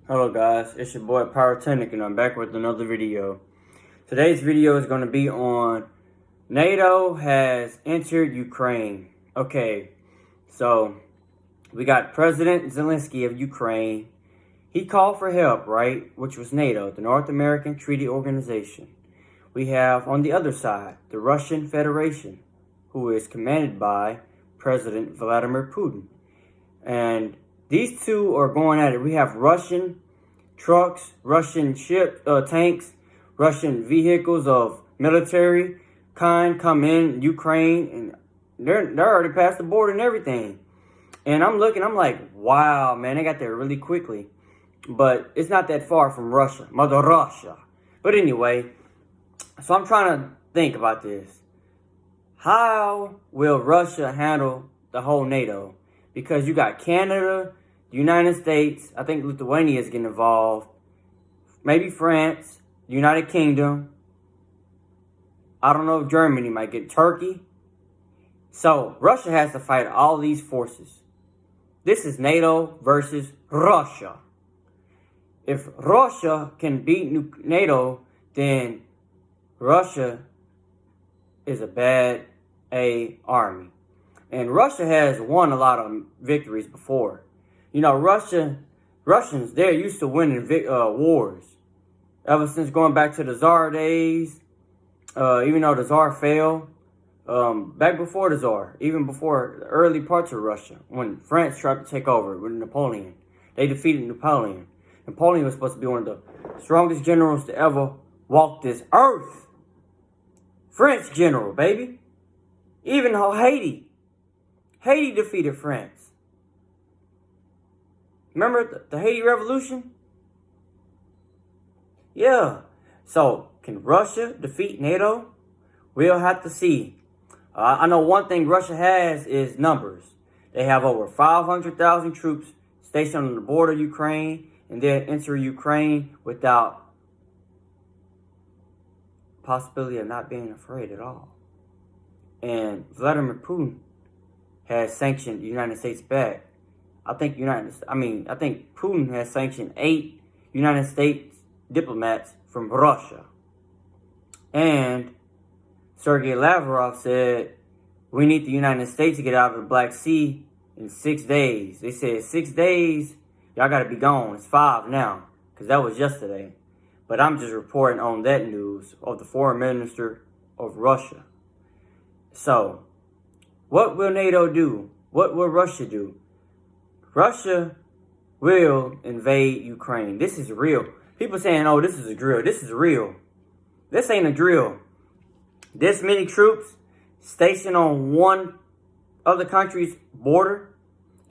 Hello guys, it's your boy Pyrotechnic and I'm back with another video. Today's video is going to be on NATO has entered Ukraine. Okay, so we got President Zelensky of Ukraine. He called for help, right? Which was NATO, the North American Treaty Organization. We have on the other side, the Russian Federation, who is commanded by President Vladimir Putin. And these two are going at it. We have Russian trucks, Russian ships, tanks, Russian vehicles of military kind come in Ukraine, and they're already past the border and everything. And I'm like, wow, man, they got there really quickly. But it's not that far from Russia, Mother Russia. But anyway, so I'm trying to think about this. How will Russia handle the whole NATO? Because you got Canada, the United States, I think Lithuania is getting involved, maybe France, United Kingdom. I don't know if Germany might get Turkey. So Russia has to fight all these forces. This is NATO versus Russia. If Russia can beat NATO, then Russia is a bad army. And Russia has won a lot of victories before. You know, Russians, they're used to winning wars. Ever since going back to the Tsar days, even though the Tsar fell, back before the Tsar, even before the early parts of Russia, when France tried to take over with Napoleon, they defeated Napoleon. Napoleon was supposed to be one of the strongest generals to ever walk this earth. French general, baby. Even Haiti defeated France. Remember the Haiti Revolution? Yeah. So, can Russia defeat NATO? We'll have to see. I know one thing Russia has is numbers. They have over 500,000 troops stationed on the border of Ukraine, and they'll enter Ukraine without possibility of not being afraid at all. And Vladimir Putin has sanctioned the United States back. I think Putin has sanctioned 8 United States diplomats from Russia. And Sergei Lavrov said, we need the United States to get out of the Black Sea in 6 days. They said 6 days, y'all got to be gone. It's 5 now, because that was yesterday. But I'm just reporting on that news of the foreign minister of Russia. So, what will NATO do? What will Russia do? Russia will invade Ukraine. This is real. People saying, oh, this is a drill. This is real. This ain't a drill. This many troops stationed on one other country's border,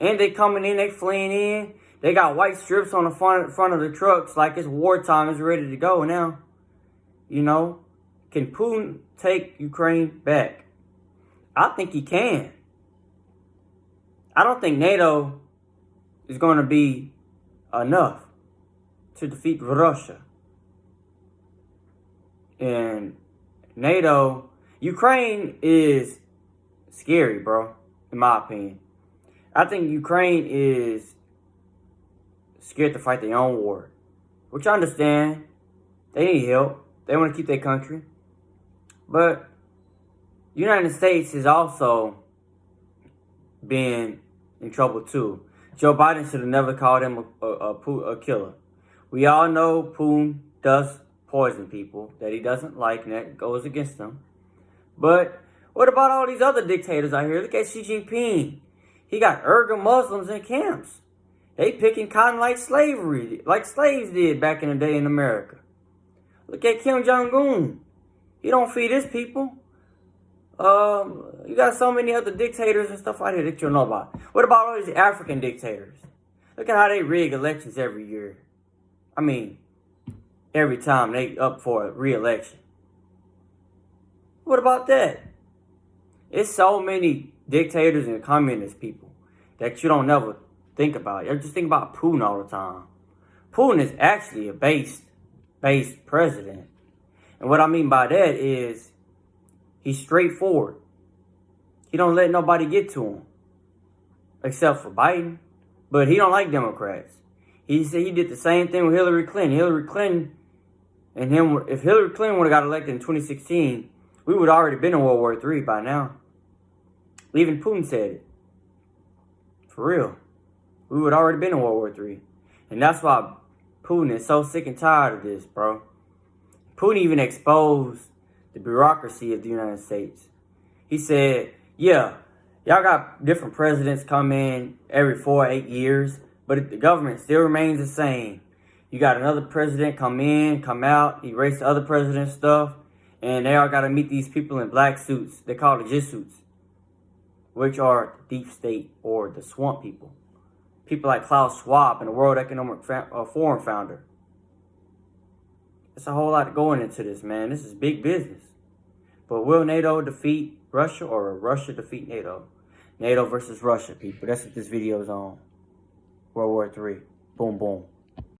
and they coming in, they fleeing in. They got white strips on the front of the trucks like it's wartime. It's ready to go now. You know, can Putin take Ukraine back? I think he can. I don't think NATO is going to be enough to defeat Russia. And NATO, Ukraine is scary, bro, in my opinion. I think Ukraine is scared to fight their own war, which I understand. They need help. They want to keep their country. But the United States has also been in trouble too. Joe Biden should have never called him a killer. We all know Putin does poison people that he doesn't like, and that goes against them. But what about all these other dictators out here? Look at Xi Jinping. He got Uyghur Muslims in camps. They picking cotton like slavery, like slaves did back in the day in America. Look at Kim Jong-un. He don't feed his people. You got so many other dictators and stuff out here that you don't know about. What about all these African dictators? Look at how they rig elections every year. I mean, every time they up for a re-election. What about that? It's so many dictators and communist people that you don't never think about. You just think about Putin all the time. Putin is actually a based president. And what I mean by that is he's straightforward. He don't let nobody get to him. Except for Biden. But he don't like Democrats. He said he did the same thing with Hillary Clinton. Hillary Clinton and him, if Hillary Clinton would have got elected in 2016, we would have already been in World War III by now. Even Putin said it. For real. We would have already been in World War III. And that's why Putin is so sick and tired of this, bro. Putin even exposed the bureaucracy of the United States. He said, yeah, y'all got different presidents come in every 4 or 8 years, but the government still remains the same. You got another president come in, come out, erase the other president's stuff, and they all got to meet these people in black suits. They call it jit suits, which are the deep state or the swamp people. People like Klaus Schwab and the World Economic Forum founder. There's a whole lot going into this, man. This is big business. But will NATO defeat Russia or will Russia defeat NATO? NATO versus Russia, people. That's what this video is on. World War III. Boom, boom.